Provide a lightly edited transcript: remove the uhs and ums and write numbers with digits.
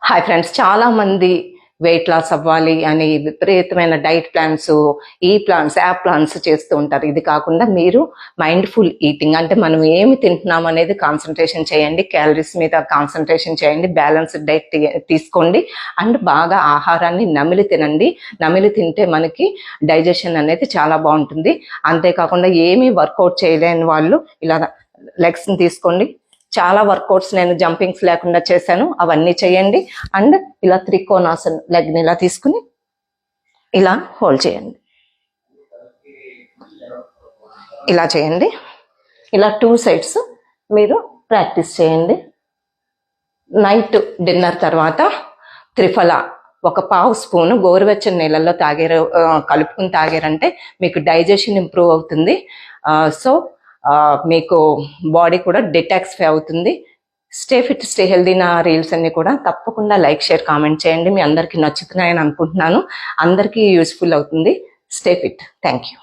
Hi friends, చాలా మంది weight loss అవ్వాలి అని విపరీతమైన డైట్ ప్లాన్స్, ఈ ప్లాన్స్, ఆ ప్లాన్స్ చేస్తూ ఉంటారు. ఇది కాకుండా మీరు మైండ్ఫుల్ ఈటింగ్ అంటే మనం ఏమి తింటున్నాం అనేది కాన్సన్ట్రేషన్ చేయండి, క్యాలరీస్ మీద కాన్సన్ట్రేషన్ చేయండి, బ్యాలెన్స్డ్ డైట్ తీసుకోండి అండ్ బాగా ఆహారాన్ని నమిలి తినండి. నమిలి తింటే మనకి డైజెషన్ అనేది చాలా బాగుంటుంది. అంతేకాకుండా ఏమీ వర్కౌట్ చేయలేని వాళ్ళు ఇలా లెగ్స్ని తీసుకోండి. చాలా వర్కౌట్స్ నేను జంపింగ్స్ లేకుండా చేశాను, అవన్నీ చేయండి. అండ్ ఇలా త్రికోణాసన్ లెగ్ని ఇలా తీసుకుని ఇలా హోల్డ్ చేయండి, ఇలా చేయండి. ఇలా 2 సైడ్స్ మీరు ప్రాక్టీస్ చేయండి. నైట్ డిన్నర్ తర్వాత త్రిఫల ఒక 1/2 స్పూను గోరువెచ్చని నీళ్ళల్లో కలుపుకుని తాగారంటే మీకు డైజెషన్ ఇంప్రూవ్ అవుతుంది. సో మీకు బాడీ కూడా డిటాక్సిఫై అవుతుంది. Stay fit, stay healthy. నా రీల్స్ అన్ని కూడా తప్పకుండా లైక్, షేర్, కామెంట్ చేయండి. మీ అందరికీ నచ్చుతున్నాయని అనుకుంటున్నాను. అందరికీ యూస్ఫుల్ అవుతుంది. Stay fit. Thank you.